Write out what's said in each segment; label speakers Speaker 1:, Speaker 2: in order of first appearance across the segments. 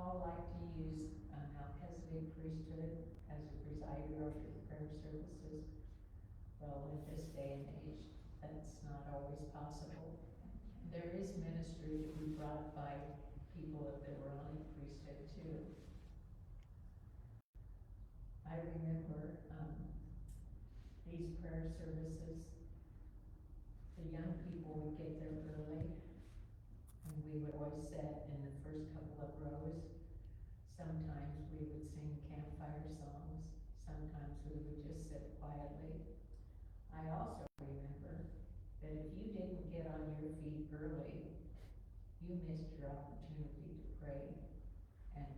Speaker 1: Paul liked to use Melchizedek priesthood as a presider over the prayer services. Well, in this day and age, that's not always possible. There is ministry to be brought by people of the Aaronic priesthood too. I remember these prayer services, the young people would get there early, and we would always sit in the first couple of rows. Sometimes we would sing campfire songs, sometimes we would just sit quietly. I also remember that if you didn't get on your feet early, you missed your opportunity to pray and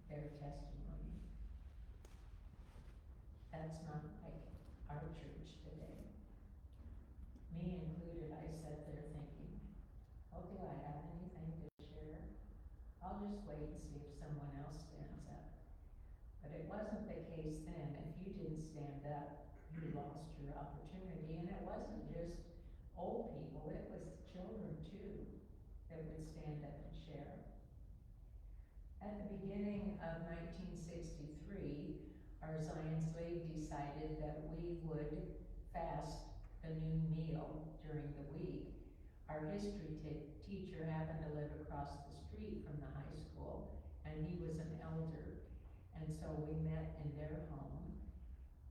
Speaker 1: bear testimony. That's not like our church today. Me included, I sat there thinking, oh, do I have anything to share? I'll just wait and see if someone else stands up. But it wasn't the case then. If you didn't stand up, you lost your opportunity. And it wasn't just old people, it was children too that would stand up and share. At the beginning of 1963, our Zion's League decided that we would fast a noon meal during the week. Our history teacher happened to live across the street from the high school, and he was an elder. And so we met in their home.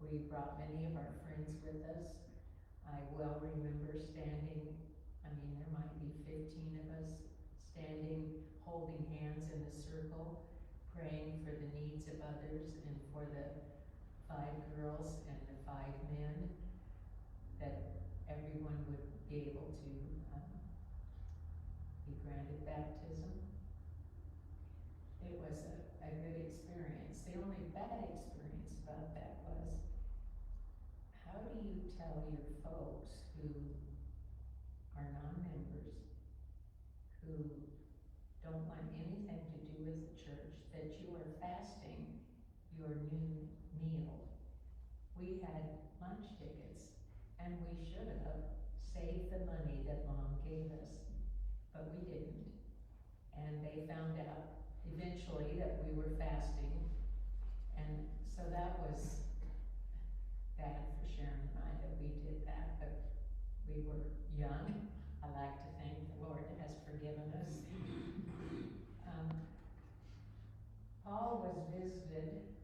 Speaker 1: We brought many of our friends with us. I well remember standing, there might be 15 of us, standing, holding hands in a circle, praying for the needs of others and for the 5 girls and the 5 men, that everyone would be able to be granted baptism. It was a good experience. The only bad experience about that was, how do you tell your folks who are non-members, who don't want anything to do with the church, that you are fasting your noon meal? We had lunch tickets, and we should have saved the money that Mom gave us, but we didn't. And they found out eventually that we were fasting, and so that was bad for Sharon and I that we did that, but we were young. I like to think the Lord has forgiven us. Paul was visited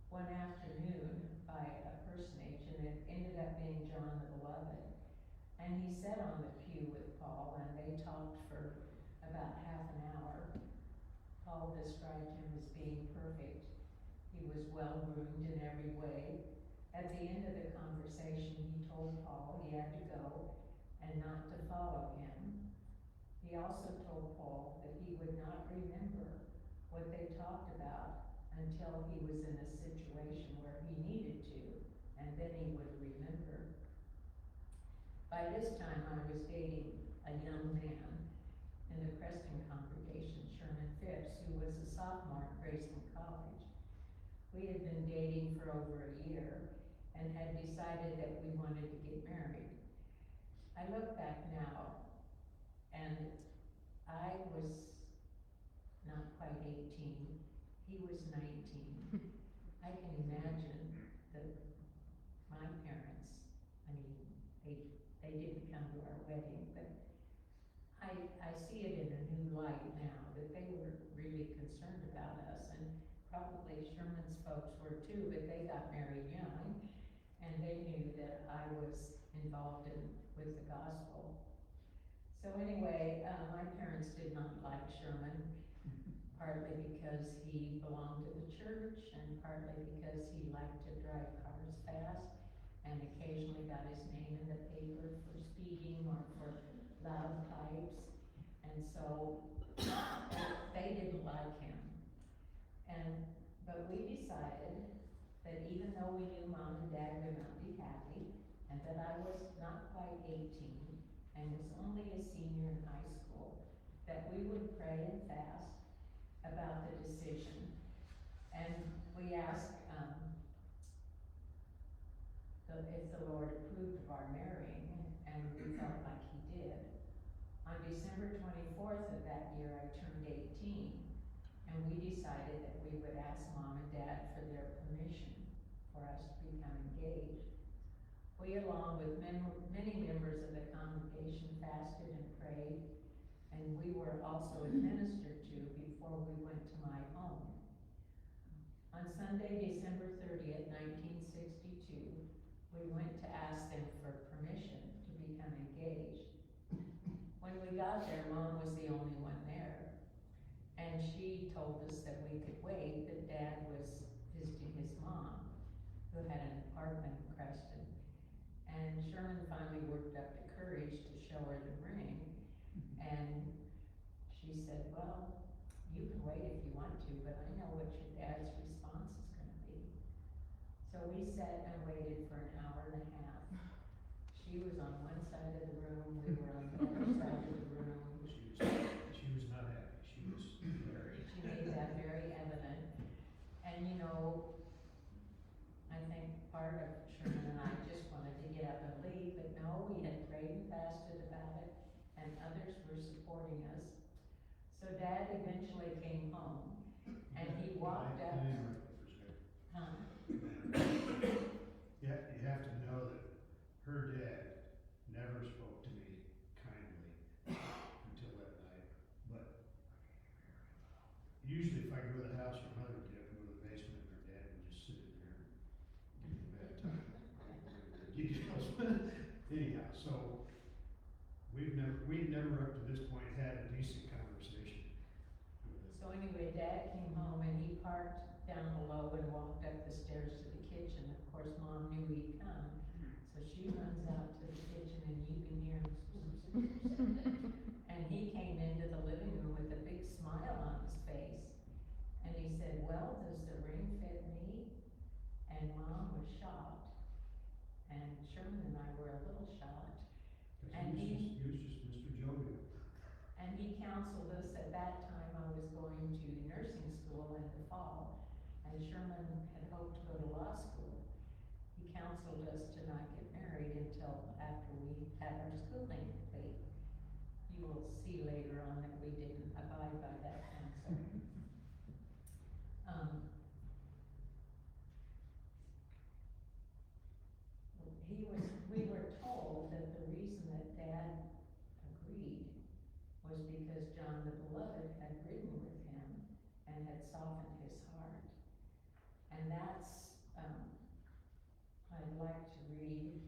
Speaker 1: one afternoon by a personage, and it ended up being John the Beloved. And he sat on the pew with Paul, and they talked for about half an hour. Paul described him as being perfect. He was well-groomed in every way. At the end of the conversation, he told Paul he had to go and not to follow him. He also told Paul that he would not remember what they talked about until he was in a situation where he needed to, and then he would remember. By this time, I was dating a young man in the Creston congregation, Sherman Phipps, who was a sophomore at Creston College. We had been dating for over a year and had decided that we wanted to get married. I look back now, and I was not quite 18. He was 19. I can imagine that my parents, they didn't come to our wedding, but I see it in a new light now, that they were really concerned about us, and probably Sherman's folks were too, but they got married young, and they knew that I was involved with the gospel. So anyway, my parents did not like Sherman, partly because he belonged to the church, and partly because he liked to drive cars fast, and occasionally got his name in the paper for speeding or for loud pipes, and so they didn't like him. But we decided that even though we knew Mom and Dad would not be happy, and that I was not quite 18 and was only a senior in high school, that we would pray and fast about the decision. And we asked if the Lord approved of our marrying, and we felt like he did. On December 24th of that year, I turned 18, and we decided that we would ask Mom and Dad for their permission for us to become engaged. We, along with many members of the congregation, fasted and prayed, and we were also administered to before we went to my home. On Sunday, December 30th, 1962, we went to ask them for permission to become engaged. When we got there, Mom was the only one there, and she told us that we could wait, that Dad was visiting his mom, who had an apartment in Creston. And Sherman finally worked up the courage to show her the ring, and she said, well, you can wait if you want to, but I know what your dad's response is gonna be. So we sat and waited for an hour and a half. She was on one side of the room, we were on the other side of the room.
Speaker 2: She was not happy. She was very.
Speaker 1: She made that very evident. And you know, I think part of Sherman and I just wanted to get up and leave, but no, we had prayed and fasted about it, and others were supporting us. So Dad eventually came home, and he walked up.
Speaker 2: Can I interrupt you for a second?
Speaker 1: Huh?
Speaker 2: Yeah, you have to know that her dad never spoke to me kindly until that night. But usually if I go to the house, her mother did, go to the basement, and her dad would just sit in there and give me a bad time. Details. Anyhow, so we've never up to this point had a decent conversation.
Speaker 1: So anyway, Dad came home and he parked down below and walked up the stairs to the kitchen. Of course, Mom knew he'd come, so she runs out to the kitchen and you can hear him. And he came into the living room with a big smile on his face. And he said, well, does the ring fit me? And Mom was shocked. And Sherman and I were a little shocked. And
Speaker 2: he was just Mr. Jovial.
Speaker 1: And he counseled us. At that time I was going to nursing school in the fall, and Sherman had hoped to go to law school. He counseled us to not get married until after we had our schooling complete. You will see later on that we didn't abide by that counsel. We were told that the reason that Dad agreed was because John the Beloved had ridden with him and had softened his heart. And that's, I'd like to read,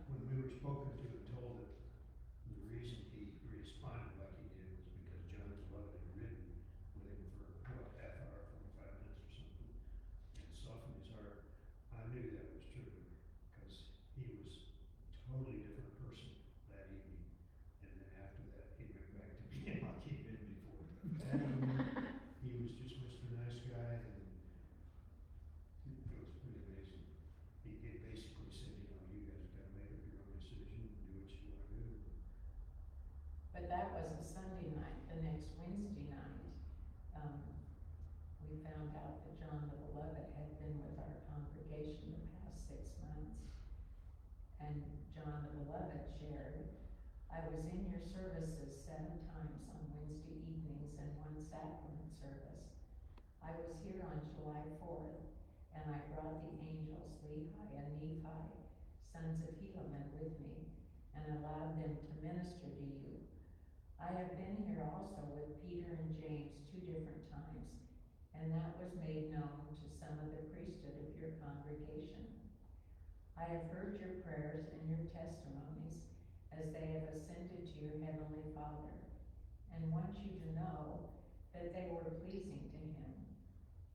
Speaker 2: When we were spoken to and told that the reason he responded like he did was because John the Beloved had ridden with him for, what, half hour, 45 minutes or something, and softened his heart, I knew that was true, because he was a totally different person that evening. And then after that, he went back to being like he'd been before. That evening, he was just Mr. Nice Guy, and it was pretty amazing. He basically said, you know, you guys gotta make up your own decision and do what you wanna do.
Speaker 1: but that was a Sunday night. The next Wednesday night, we found out that John the Beloved had been with our congregation the past 6 months. And John the Beloved shared, I was in your services 7 times on Wednesday evenings and 1 sacrament service. I was here on July 4th, and I brought the angels Lehi and Nephi, sons of Helaman, with me, and allowed them to minister to you. I have been here also with Peter and James 2 different times, and that was made known to some of the priesthood of your congregation. I have heard your prayers and your testimonies as they have ascended to your heavenly Father, and want you to know that they were pleasing to him.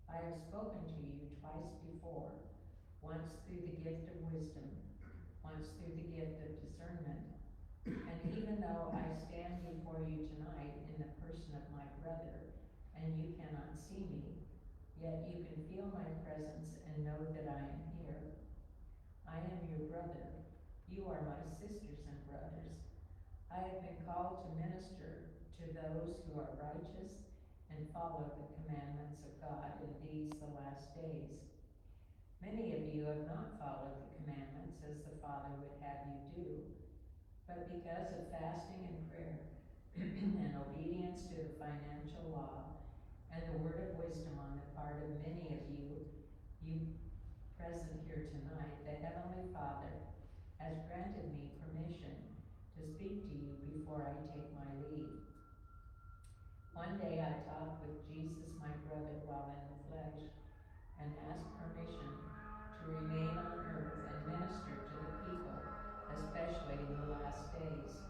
Speaker 1: I have spoken to you twice before, once through the gift of wisdom, once through the gift of discernment. And even though I stand before you tonight in the person of my brother, and you cannot see me, yet you can feel my presence and know that I am here. I am your brother. You are my sisters and brothers. I have been called to minister to those who are righteous and follow the commandments of God in these the last days. Many of you have not followed the commandments commandments as the Father would have you do. But because of fasting and prayer and obedience to the financial law and the word of wisdom on the part of many of you present here tonight, the Heavenly Father has granted me permission to speak to you before I take my leave. One day I talked with Jesus, my brother, while in the flesh, and asked permission to remain on earth and minister to the people, especially in the last days.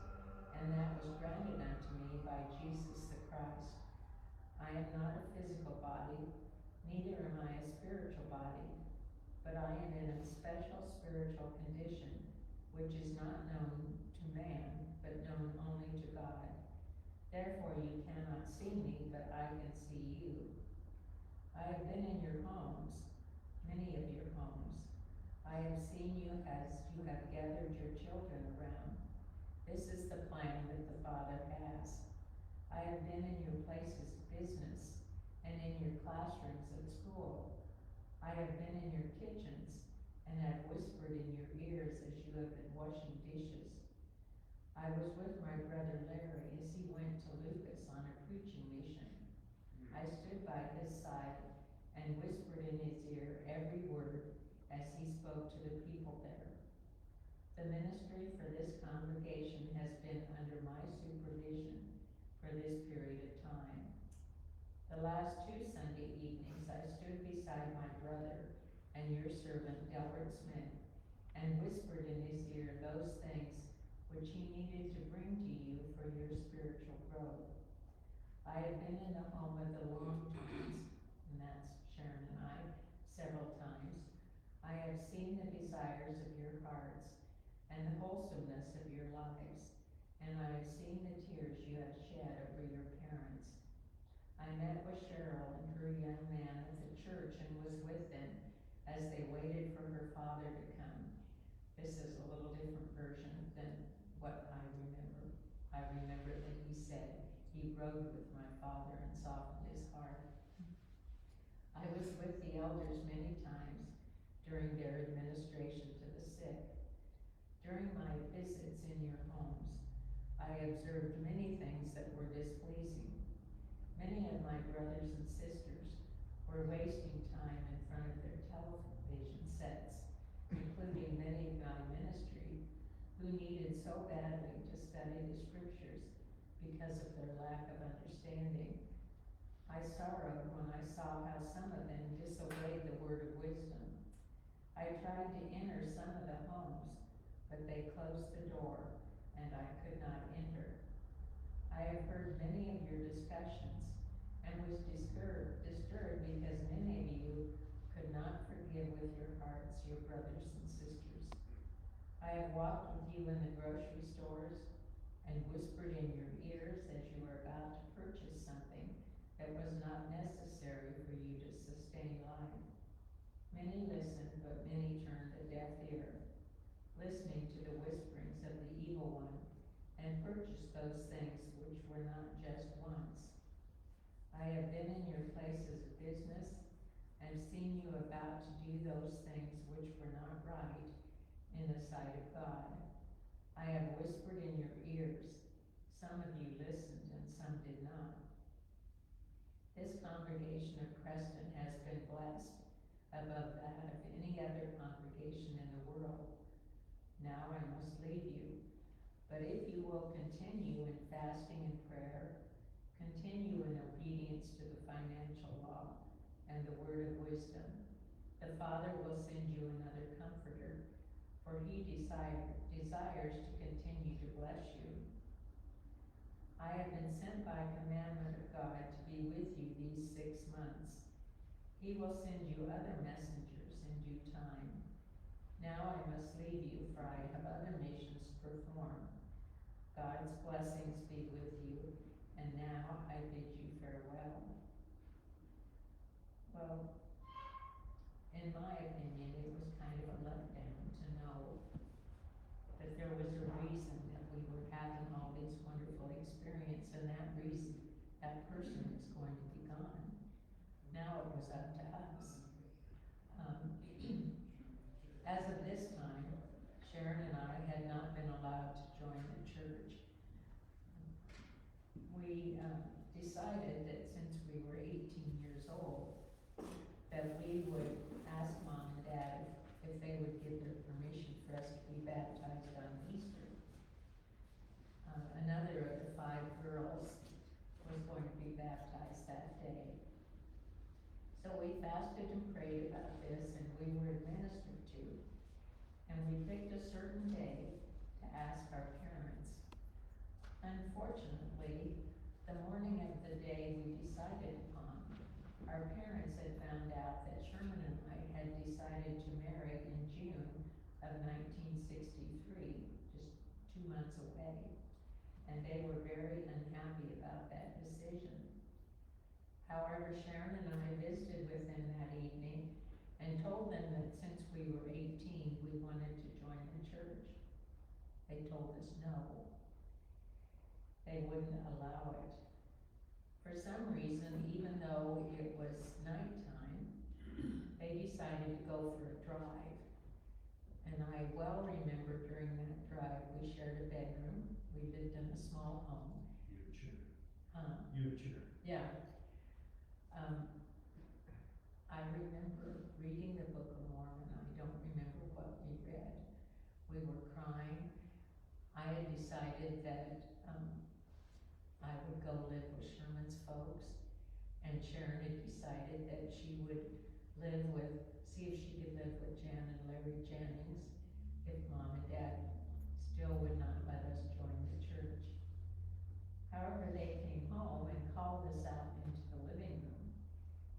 Speaker 1: And that was granted unto me by Jesus the Christ. I am not a physical body, neither am I a spiritual body, but I am in a special spiritual condition, which is not known to man, but known only to God. Therefore you cannot see me, but I can see you. I have been in your homes, many of your homes. I have seen you as you have gathered your children around. This is the plan that the Father has. I have been in your places of business and in your classrooms at school. I have been in your kitchens and have whispered in your ears as you have been washing dishes. I was with my brother Larry as he went to Lucas on a preaching mission. I stood by his side and whispered in his ear every word as he spoke to the people there. The ministry for this congregation has been under my supervision for this period of time. The last 2 Sunday evenings I stood beside my brother and your servant Delbert Smith and whispered in his ear those things which he needed to bring to you for your spiritual growth. I have been in the home of the Longtons, and that's Sherman and I, several times. I have seen the desires of your hearts and the wholesomeness of your lives, and I have seen the tears you have shed over your parents. I met with Cheryl and her young man at the church and was with them as they waited for her father to come. This is a little different version than what I remember. I remember that he said he rode with my father and softened his heart. I was with the elders many times during their administration to the sick. During my visits in your homes, I observed many things that were displeasing. Many of my brothers and sisters were wasting time in front of their television sets, including many of my ministry, who needed so badly to study the scriptures because of their lack of understanding. I sorrowed when I saw how some of them disobeyed the word of wisdom. I tried to enter some of the homes, but they closed the door, and I could not enter. I have heard many of your discussions, and was disturbed because many of you could not forgive with your hearts your brothers and sisters. I have walked with you in the grocery stores, and whispered in your ears as you were about to purchase something that was not necessary for you to sustain life. Many listened, but many turned a deaf ear, listening to the whisperings of the evil one, and purchased those things which were not just wants. I have been in your places of business, and seen you about to do those things which were not right in the sight of God. I have whispered in your ears. Some of you listened, and some did not. This congregation of Creston has been blessed above that of any other congregation in the world. Now I must leave you, but if you will continue in fasting and prayer, continue in obedience to the financial law and the word of wisdom, the Father will send you another comforter, for he desires to continue to bless you. I have been sent by commandment of God to be with you these 6 months. He will send you other messengers in due time. Now I must leave you, for I have other missions to perform. God's blessings be with you, and now I bid you farewell. Well, in my opinion, it was kind of a letdown to know that there was a reason that we were having all these wonderful experiences, and that reason, that person was going to be gone. Now it was up to us. As of this time, had not been allowed to join the church. We decided that since we were 18 years old, that we would ask Mom and Dad if they would give their permission for us to be baptized on Easter. Another of the 5 girls was going to be baptized that day. So we fasted and prayed about this, and we were administered to. And we picked a certain day to ask our parents. Unfortunately, the morning of the day we decided upon, our parents had found out that Sherman and I had decided to marry in June of 1963, just 2 months away. And they were very unhappy about that decision. However, Sharon and I visited with them that evening and told them that since we were 18, we wanted to join the church. They told us no. They wouldn't allow it. For some reason, even though it was nighttime, they decided to go for a drive. And I well remember during that drive, we shared a bedroom. We lived in a small home.
Speaker 2: You and Cheryl.
Speaker 1: Huh?
Speaker 2: You and Cheryl.
Speaker 1: Yeah. I remember reading the Book of Mormon. I don't remember what we read. We were crying. I had decided that I would go live with Sherman's folks, and Sharon had decided that she would see if she could live with Jan and Larry Jennings if Mom and Dad still would not let us join the church. However, they came home and called us out into the living room,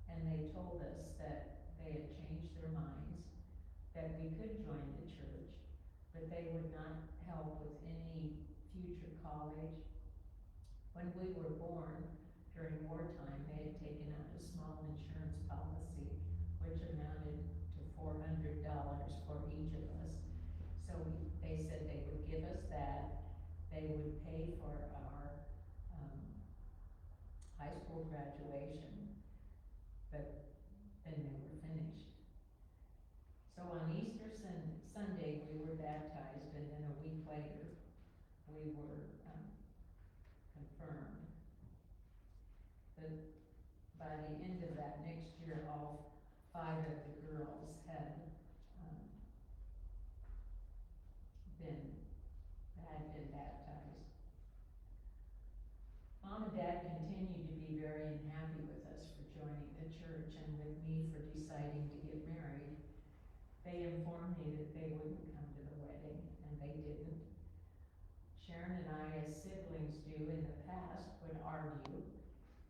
Speaker 1: and they told us that they had changed their minds, that we could join the church, but they would not help with any future college. When we were born, during wartime, they had taken out a small insurance policy, which amounted to $400 for each of us. So they said they would give us that, they would pay for our high school graduation, but then they were finished. So on Easter Sunday, we were baptized, and then a week later, we were confirmed. But by the end of that next year, all 5 of the girls had been baptized. Mom and Dad continued to be very unhappy with us for joining the church and with me for deciding to get married. They informed me that they wouldn't come to the wedding, and they didn't. Sharon and I, as siblings do in the past, would argue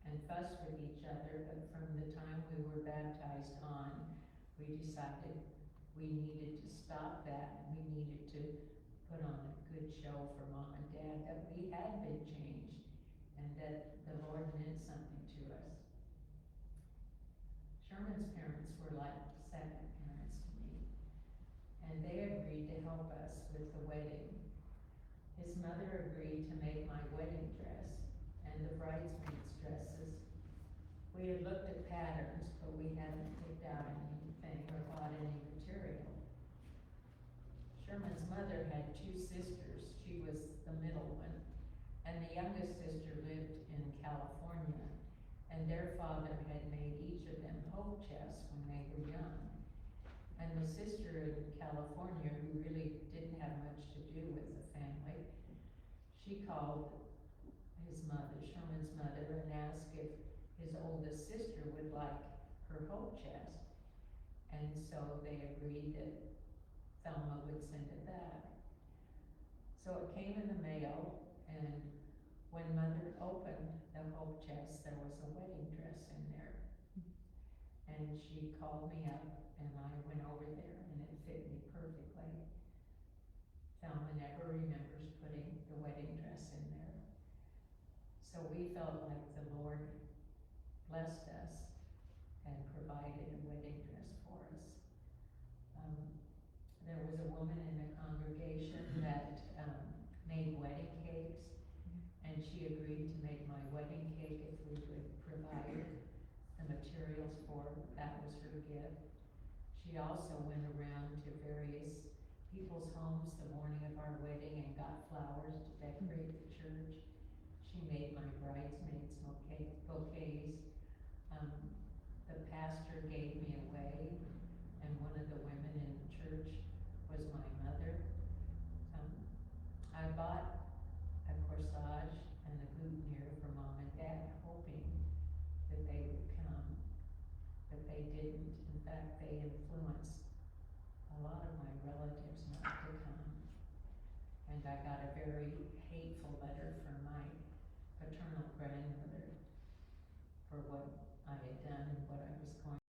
Speaker 1: and fuss with each other, but from the time we were baptized on, we decided we needed to stop that, and we needed to put on a good show for Mom and Dad that we had been changed and that the Lord meant something to us. Sherman's parents were like second parents to me, and they agreed to help us with the wedding. His mother agreed to make my wedding dress and the bridesmaids' dresses. We had looked at patterns, but we hadn't picked out anything or bought any material. Sherman's mother had 2 sisters. She was the middle one, and the youngest sister lived in California, and their father had made each of them hope chests when they were young. And the sister in California, who really didn't have much to do with the family, she called his mother, Sherman's mother, and asked if his oldest sister would like her hope chest. And so they agreed that Thelma would send it back. So it came in the mail, and when Mother opened the hope chest, there was a wedding dress in there. And she called me up, and I went over there, and it fit me perfectly. Thelma never remembers putting the wedding dress in there. So we felt like the Lord blessed us and provided a wedding dress for us. There was a woman in the congregation that made wedding cakes, and she agreed to make my wedding cake if we would provide the materials for it. That was her gift. She also went around to various people's homes the morning of our wedding and got flowers to decorate the church. She made my bridesmaids bouquets. The pastor gave me away, and one of the women in the church was my mother. I bought a corsage and a boutonniere for Mom and Dad, hoping that they would come, but they didn't. In fact, they influenced a lot of my relatives not to come. And I got a very hateful letter from my paternal grandmother for what I had done and what I was going